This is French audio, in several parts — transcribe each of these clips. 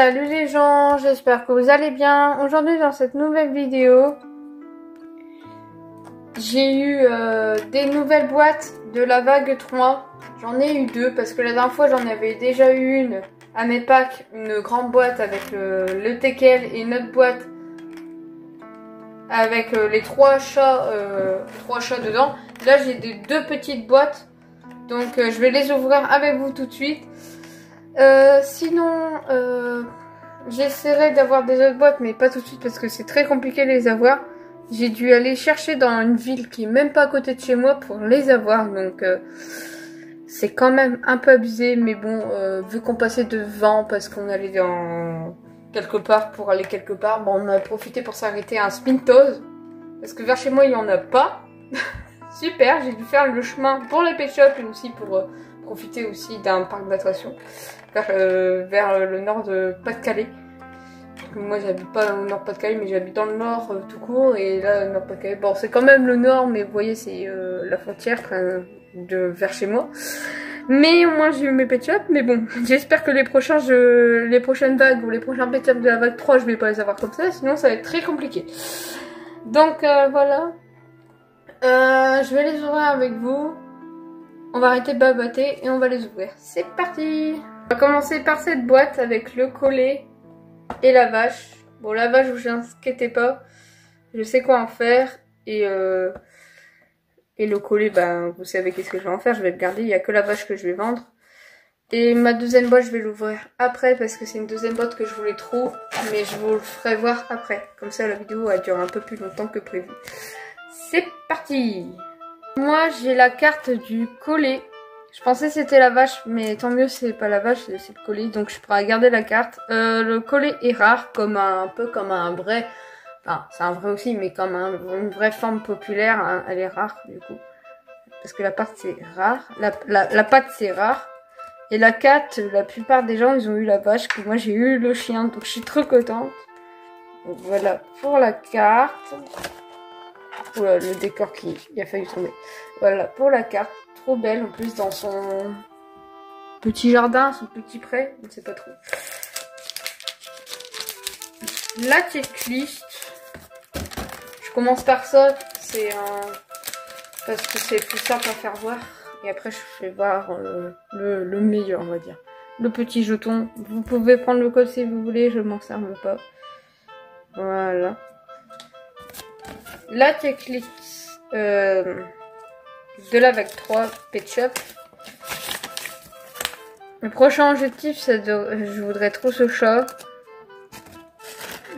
Salut les gens, j'espère que vous allez bien. Aujourd'hui dans cette nouvelle vidéo, j'ai eu des nouvelles boîtes de la vague 3. J'en ai eu deux parce que la dernière fois j'en avais déjà eu une à mes packs, une grande boîte avec le teckel et une autre boîte avec les trois chats dedans. Là j'ai des deux petites boîtes, donc je vais les ouvrir avec vous tout de suite. Sinon, j'essaierai d'avoir des autres boîtes, mais pas tout de suite parce que c'est très compliqué de les avoir. J'ai dû aller chercher dans une ville qui est même pas à côté de chez moi pour les avoir, donc c'est quand même un peu abusé. Mais bon, vu qu'on passait devant parce qu'on allait dans quelque part pour aller quelque part, bon, on a profité pour s'arrêter à un Spintoz parce que vers chez moi il y en a pas. Super, j'ai dû faire le chemin pour les pet shops et aussi pour profiter aussi d'un parc d'attractions vers le nord de Pas-de-Calais. Moi j'habite pas au nord Pas-de-Calais, mais j'habite dans le nord tout court, et là le nord Pas-de-Calais, bon c'est quand même le nord, mais vous voyez c'est la frontière de vers chez moi. Mais au moins j'ai eu mes pet shops, mais bon, j'espère que les prochaines vagues ou les prochains pet shops de la vague 3, je vais pas les avoir comme ça, sinon ça va être très compliqué. Donc voilà, je vais les ouvrir avec vous. On va arrêter de baboter et on va les ouvrir. C'est parti! On va commencer par cette boîte avec le collet et la vache. Bon, la vache, vous inquiétez pas, je sais quoi en faire. Et le collet, ben, vous savez qu'est-ce que je vais en faire. Je vais le garder, il n'y a que la vache que je vais vendre. Et ma deuxième boîte, je vais l'ouvrir après parce que c'est une deuxième boîte que je voulais trop. Mais je vous le ferai voir après. Comme ça, la vidéo, elle dure un peu plus longtemps que prévu. C'est parti! Moi, j'ai la carte du collet. Je pensais que c'était la vache, mais tant mieux, c'est pas la vache, c'est le collet. Donc je pourrais garder la carte. Le collet est rare, comme un peu comme un vrai. Enfin, c'est un vrai aussi, mais comme une vraie forme populaire, hein, elle est rare du coup. Parce que la pâte c'est rare. La pâte c'est rare. Et la carte, la plupart des gens, ils ont eu la vache. Que moi j'ai eu le chien, donc je suis trop contente. Donc voilà pour la carte. Oula, le décor il a failli tomber. Voilà pour la carte, trop belle en plus dans son petit jardin, son petit pré, je ne sais pas trop. La checklist, je commence par ça, c'est parce que c'est plus simple à faire voir, et après je vais voir le meilleur, on va dire. Le petit jeton, vous pouvez prendre le code si vous voulez, je m'en sers pas. Voilà. La checklist de la vague 3 Pet Shop. Le prochain objectif, c'est je voudrais trop ce chat.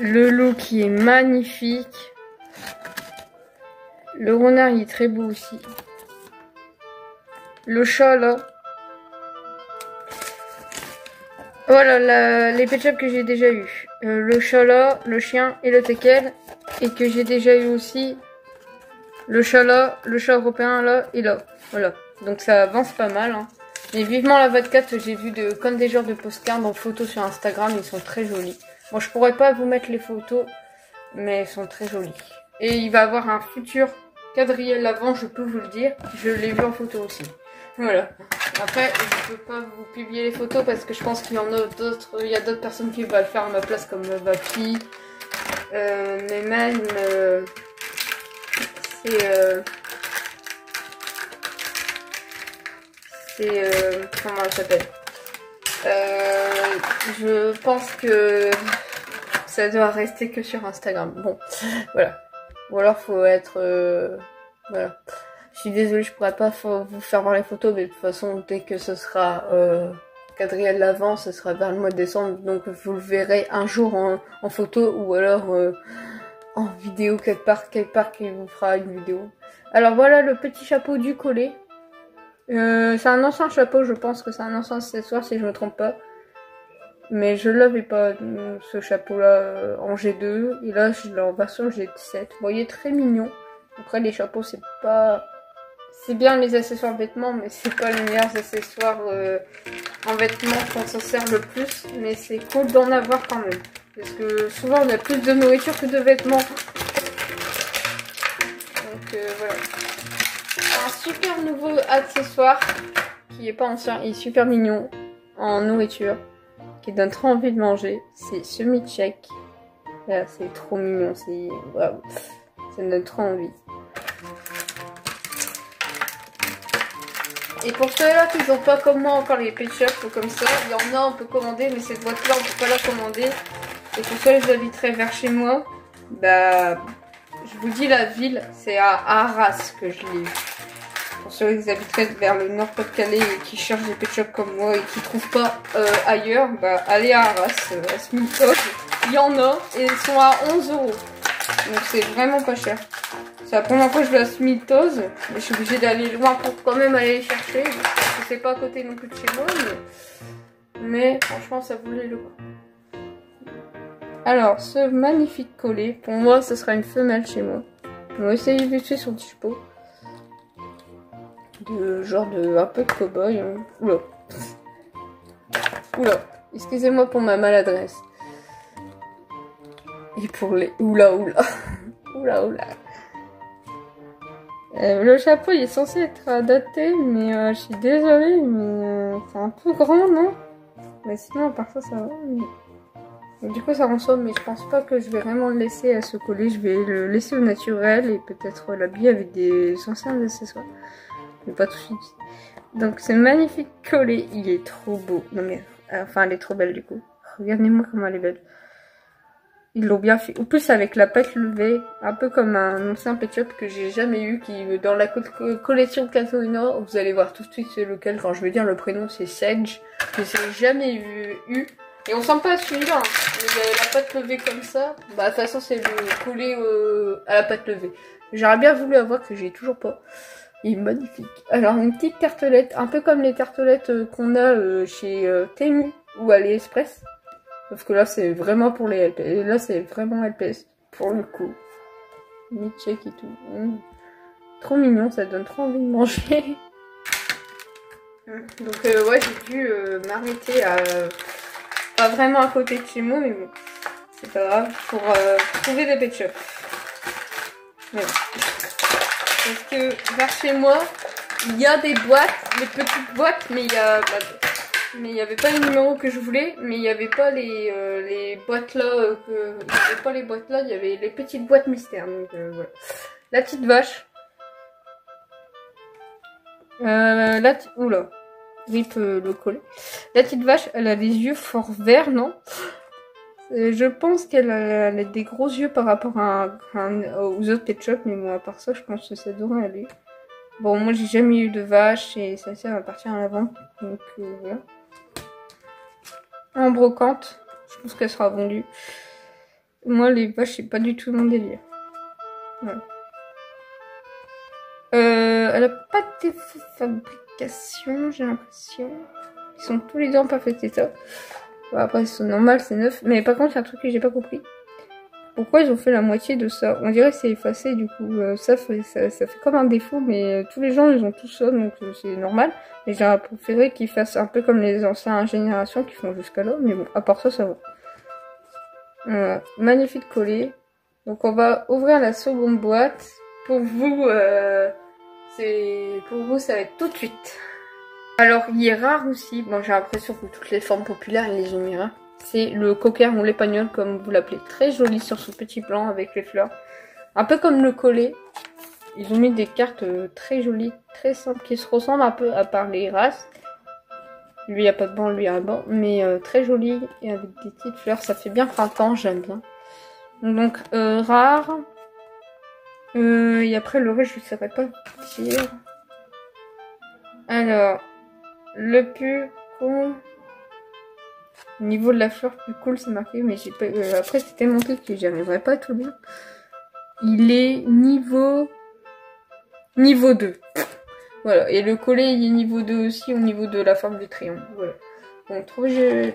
Le loup qui est magnifique. Le renard il est très beau aussi. Le chat là. Voilà les Pet Shop que j'ai déjà eu. Le chat là, le chien et le teckel. Et que j'ai déjà eu aussi le chat là, le chat européen là et là. Voilà. Donc ça avance pas mal. Hein. Mais vivement la vague 4, j'ai vu comme des genres de postcards en photo sur Instagram. Ils sont très jolis. Bon, je pourrais pas vous mettre les photos, mais ils sont très jolis. Et il va avoir un futur quadrille avant, je peux vous le dire. Je l'ai vu en photo aussi. Voilà. Après, je peux pas vous publier les photos parce que je pense qu'il y en a d'autres. Il y a d'autres personnes qui vont le faire à ma place, comme Vapi. Mais même comment elle s'appelle, je pense que ça doit rester que sur Instagram. Bon, voilà. Ou alors faut être voilà. Je suis désolée, je pourrais pas vous faire voir les photos, mais de toute façon dès que ce sera quadrille de l'avant, ce sera vers le mois de décembre, donc vous le verrez un jour en photo, ou alors en vidéo quelque part qui vous fera une vidéo. Alors voilà le petit chapeau du collet. C'est un ancien chapeau, je pense que c'est un ancien accessoire si je me trompe pas. Mais je l'avais pas ce chapeau là en G2, et là je l'ai en version G7. Vous voyez, très mignon. Après les chapeaux c'est pas... C'est bien les accessoires vêtements, mais c'est pas les meilleurs accessoires en vêtements qu'on s'en sert le plus. Mais c'est cool d'en avoir quand même. Parce que souvent on a plus de nourriture que de vêtements. Donc voilà. Un super nouveau accessoire qui est pas ancien, il est super mignon en nourriture. qui donne trop envie de manger, c'est semi-check. Là, c'est trop mignon, c'est... Waouh, ça me donne trop envie. Et pour ceux-là qui n'ont pas comme moi encore les Pet Shop ou comme ça, il y en a, on peut commander, mais cette boîte-là, on peut pas la commander. Et pour ceux qui habiteraient vers chez moi, bah, je vous dis la ville, c'est à Arras que je l'ai eu. Pour ceux qui habiteraient vers le Nord-Pas-de-Calais et qui cherchent des Pet Shop comme moi et qui ne trouvent pas ailleurs, bah, allez à Arras, à Smithos. Il y en a et ils sont à 11 €. Donc c'est vraiment pas cher. C'est la première fois que je vais à Smithos, mais je suis obligée d'aller loin pour quand même aller les chercher. Parce que c'est pas à côté non plus de chez moi, mais franchement ça voulait le coup. Alors, ce magnifique collet, pour moi ce sera une femelle chez moi. On va essayer vite fait son petit pot. De genre de un peu de cow-boy. Hein. Oula. Oula. Excusez-moi pour ma maladresse. Et pour les... Oula, oula. Oula, oula. Le chapeau il est censé être adapté, mais je suis désolée, mais c'est un peu grand, non? Mais sinon, à part ça, ça va. Mais... Donc, du coup, ça ressemble, mais je pense pas que je vais vraiment le laisser à ce collet. Je vais le laisser au naturel et peut-être l'habiller avec des anciens accessoires. Mais pas tout de suite. Donc, ce magnifique collet, il est trop beau. Non, mais enfin, elle est trop belle du coup. Regardez-moi comment elle est belle. Ils l'ont bien fait. En plus, avec la patte levée, un peu comme un ancien Pet Shop que j'ai jamais eu, qui dans la collection Catalina, vous allez voir tout de suite c'est lequel. Quand je vais dire le prénom, c'est Sage, que j'ai jamais eu. Et on sent pas celui-là. Hein. Il a la patte levée comme ça. Bah, de toute façon, c'est le collet à la patte levée. J'aurais bien voulu avoir que j'ai toujours pas. Il est magnifique. Alors, une petite tartelette, un peu comme les tartelettes qu'on a chez Temu ou AliExpress. Sauf que là, c'est vraiment pour les LPS. Et là, c'est vraiment LPS pour le coup. Mi-check et tout. Trop mignon, ça donne trop envie de manger. Donc, ouais, j'ai dû m'arrêter à... pas vraiment à côté de chez moi, mais bon. C'est pas grave. Pour trouver des Pet Shop. Mais bon. Parce que vers chez moi, il y a des boîtes, des petites boîtes, mais il y a... Mais il n'y avait pas les numéros que je voulais, mais il n'y avait pas les boîtes là, il n'y avait pas les boîtes là, il y avait les petites boîtes mystères, donc voilà. La petite vache. Oula, rip le collet. La petite vache, elle a des yeux fort verts, non? Je pense qu'elle a des gros yeux par rapport aux autres Pet Shop, mais bon, à part ça, je pense que ça devrait aller. Bon, moi j'ai jamais eu de vache et ça sert à partir à l'avant, donc voilà. En brocante, je pense qu'elle sera vendue. Moi, les vaches, c'est pas du tout mon délire. Voilà. Elle a pas de fabrication, j'ai l'impression. Ils sont tous les deux en parfait état. Bon, après, c'est normal, c'est neuf. Mais par contre, il y a un truc que j'ai pas compris. Pourquoi ils ont fait la moitié de ça? On dirait que c'est effacé, du coup. Ça fait comme un défaut, mais tous les gens, ils ont tout ça, donc c'est normal. Mais j'aurais préféré qu'ils fassent un peu comme les anciennes générations qui font jusqu'à là. Mais bon, à part ça, ça va. Voilà. Magnifique collet. Donc, on va ouvrir la seconde boîte. Pour vous, ça va être tout de suite. Alors, il est rare aussi. Bon, j'ai l'impression que toutes les formes populaires, elles les ont mis rares. C'est le cocker ou l'épagnol, comme vous l'appelez. Très joli sur ce petit blanc avec les fleurs. Un peu comme le collet. Ils ont mis des cartes très jolies, très simples, qui se ressemblent un peu à part les races. Lui, il n'y a pas de banc, lui, il y a un banc. Mais très joli et avec des petites fleurs. Ça fait bien printemps, j'aime bien. Donc, rare. Et après, le reste, je ne saurais pas dire. Alors, le plus cool... Au niveau de la fleur plus cool, c'est marqué, mais j'ai pas... après, c'est tellement cool que j'y arriverai pas tout bien. Il est niveau 2. Voilà, et le collet, il est niveau 2 aussi, au niveau de la forme du triangle. Voilà. Donc,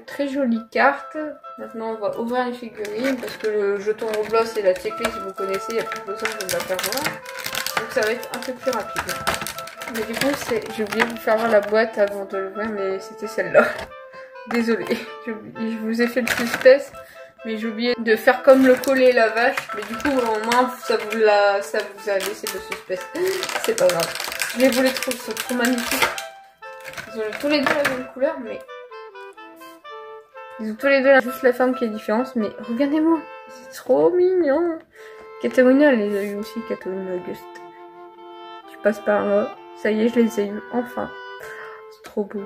très jolie carte. Maintenant, on va ouvrir les figurines, parce que le jeton Roblox et la checklist, vous connaissez, il n'y a plus besoin de la faire voir. Donc, ça va être un peu plus rapide. Mais du coup, j'ai oublié de vous faire voir la boîte avant de l'ouvrir, mais c'était celle-là. Désolée, je vous ai fait le suspense, mais j'ai oublié de faire comme le collet et la vache. Mais du coup, au moins, ça vous a laissé le suspense. C'est pas grave. Mais vous les trouvez, sont trop magnifiques. Ils ont tous les deux la même couleur, mais Ils ont tous les deux juste la forme qui est différente, mais regardez-moi, c'est trop mignon. Katarina, elle les a eu aussi, Katarina Auguste. Tu passes par là, ça y est, je les ai eu, enfin. C'est trop beau.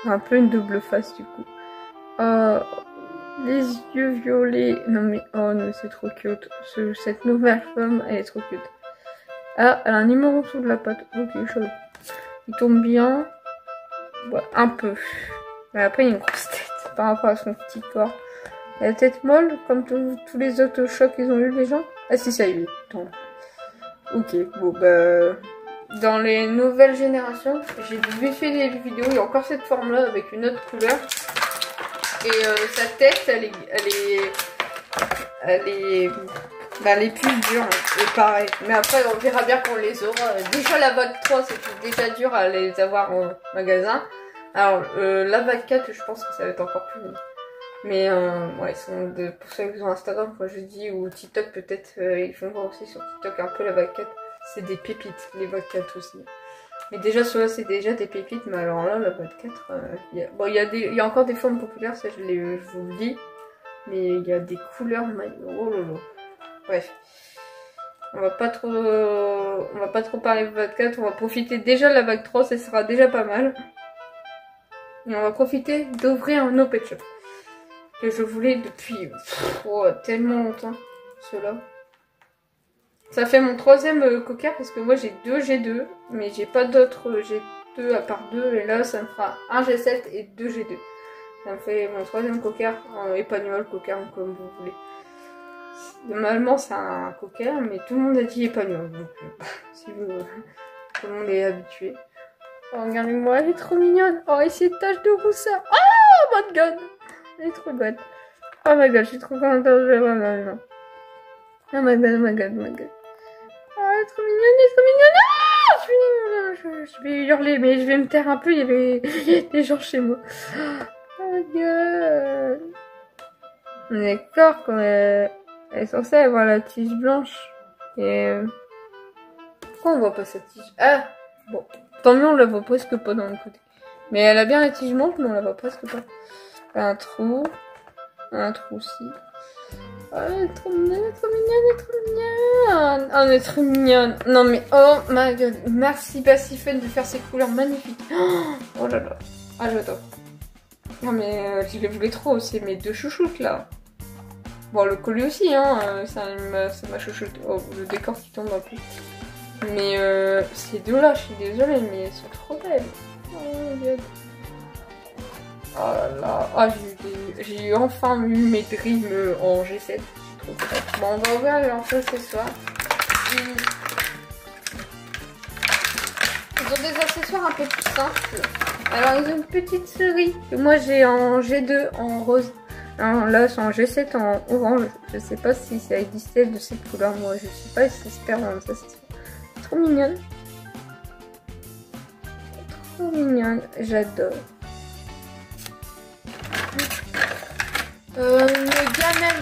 Un peu une double face du coup. Oh, les yeux violets. Non mais, oh non, c'est trop cute. Cette nouvelle femme, elle est trop cute. Ah, elle a un numéro sous de la patte. Ok, chaud. Il tombe bien. Ouais, un peu. Mais après, il y a une grosse tête par rapport à son petit corps. La tête molle, comme tous les autres chocs qu'ils ont eu les gens. Ah si, ça y est. Attends. Ok, bon bah... Dans les nouvelles générations, j'ai fait des vidéos, il y a encore cette forme-là avec une autre couleur. Et sa tête, elle est plus dure, et pareil. Mais après, on verra bien qu'on les aura. Déjà, la vague 3, c'était déjà dur à les avoir en magasin. Alors, la vague 4, je pense que ça va être encore plus long. Mais ouais, pour ceux qui ont Instagram, quand je dis, ou TikTok, peut-être, ils font voir aussi sur TikTok un peu la vague 4. C'est des pépites, les vague 4 aussi. Mais déjà, ceux-là, c'est déjà des pépites. Mais alors là, la vague 4, bon, il y a encore des formes populaires, ça je vous le dis. Mais il y a des couleurs, oh là là. Bref. On va pas trop parler de vague 4, on va profiter déjà de la vague 3, ça sera déjà pas mal. Et on va profiter d'ouvrir un no pet shop. Que je voulais depuis tellement longtemps, ceux-là. Ça fait mon troisième cocker parce que moi j'ai deux G2, mais j'ai pas d'autres G2 à part deux, et là ça me fera un G7 et deux G2. Ça me fait mon troisième cocker, épagnol, cocker, comme vous voulez. Normalement c'est un cocker, mais tout le monde a dit épagnol, donc si vous, tout le monde est habitué. Oh, regardez-moi, elle est trop mignonne. Oh, et ces taches de rousseur. Oh my god, elle est trop bonne. Oh my god, je suis trop contente de la voir. Oh my god, oh my god, oh my god. Oh, elle est trop mignonne, elle est trop mignonne. Ah, je vais hurler, mais je vais me taire un peu, il y avait des gens chez moi. Oh my god. On est d'accord quand elle est censée avoir la tige blanche. Et... pourquoi on voit pas sa tige? Ah, bon. Tant mieux, on la voit presque pas dans le côté. Mais elle a bien la tige blanche, mais on la voit presque pas. Un trou aussi. Oh, elle est trop mignonne, elle est trop mignonne, elle est trop mignonne. Oh, elle est trop mignonne. Non mais, oh my god. Merci Passifun de faire ces couleurs magnifiques. Oh là là. Ah, j'adore. Non mais, je les voulais trop, c'est mes deux chouchoutes là. Bon, le collier aussi, hein. C'est ma chouchoute. Oh, le décor qui tombe un peu. Mais, ces deux là, je suis désolée, mais elles sont trop belles. Oh my god. Oh là là, ah, j'ai enfin eu mes dreams en G7. Bon, on va ouvrir les lanceurs ce soir. Ils ont des accessoires un peu plus simples. Alors, ils ont une petite souris que moi j'ai en G2 en rose. Alors, là, c'est en G7 en orange. Je sais pas si ça existait de cette couleur. Moi, je sais pas si ça se perd dans ça. C'est trop mignonne. Trop mignonne. J'adore. Le gamin,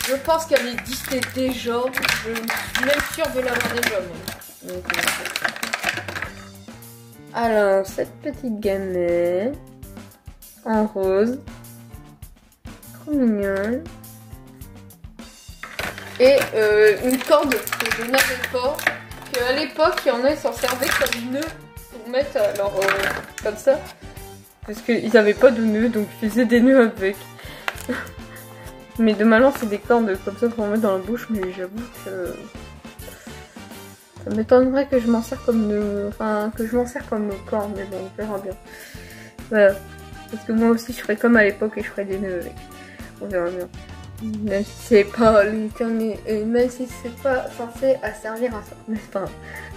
je pense qu'elle existait déjà. Je suis même sûre de l'avoir déjà. Donc, alors, cette petite gamelle en rose. Trop mignonne. Et une corde que je n'avais pas. Qu'à l'époque, il y en a, ils s'en servaient comme nœud pour mettre alors comme ça. Parce qu'ils n'avaient pas de nœud, donc ils faisaient des nœuds avec. Mais normalement c'est des cordes comme ça pour mettre dans la bouche, mais j'avoue que ça m'étonnerait que je m'en sers comme que je m'en sers comme corde, mais bon, on verra bien. Voilà. Parce que moi aussi je ferais comme à l'époque et je ferais des nœuds avec. On verra bien. Même si c'est pas même si c'est pas censé à servir à ça. Mais c'est pas grave.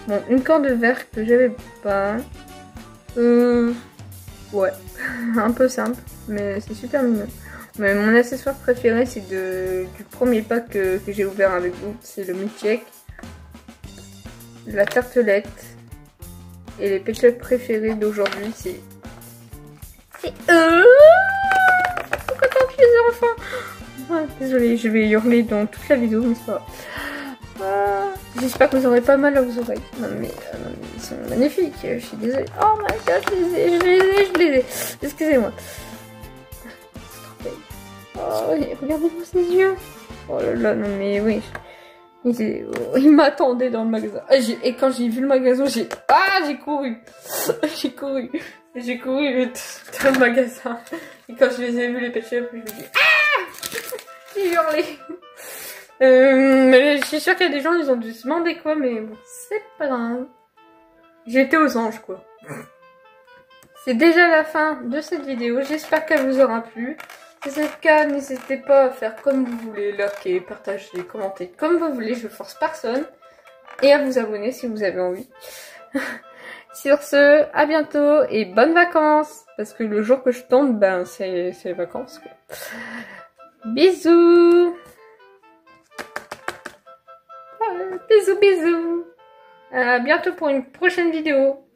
Bon, une corde verte que j'avais pas. Ouais. Un peu simple, mais c'est super mignon. Mais mon accessoire préféré, c'est du premier pack que j'ai ouvert avec vous. C'est le Milkshake, la tartelette. Et les pet shops préférés d'aujourd'hui, c'est pourquoi tant pis les enfants? Ah, désolée, je vais hurler dans toute la vidéo, mais c'est pas grave. J'espère que vous aurez pas mal à vos oreilles. Non mais ils sont magnifiques, je suis désolée. Oh my god, je les ai. Excusez-moi. Oh, regardez-vous ses yeux. Oh là là, non mais oui. Il m'attendait dans le magasin. Et quand j'ai vu le magasin, j'ai couru. J'ai couru. J'ai couru dans le magasin. Et quand je les ai vus, les pet shops, je me dis j'ai hurlé. Mais je suis sûre qu'il y a des gens, ils ont dû se demander quoi, mais bon, c'est pas grave. J'ai été aux anges, quoi. C'est déjà la fin de cette vidéo. J'espère qu'elle vous aura plu. Si c'est le cas, n'hésitez pas à faire comme vous voulez, liker, partager, commenter comme vous voulez. Je force personne. Et à vous abonner si vous avez envie. Sur ce, à bientôt et bonnes vacances. Parce que le jour que je tombe, ben c'est les vacances, quoi. Bisous. Bisous, bisous. À bientôt pour une prochaine vidéo.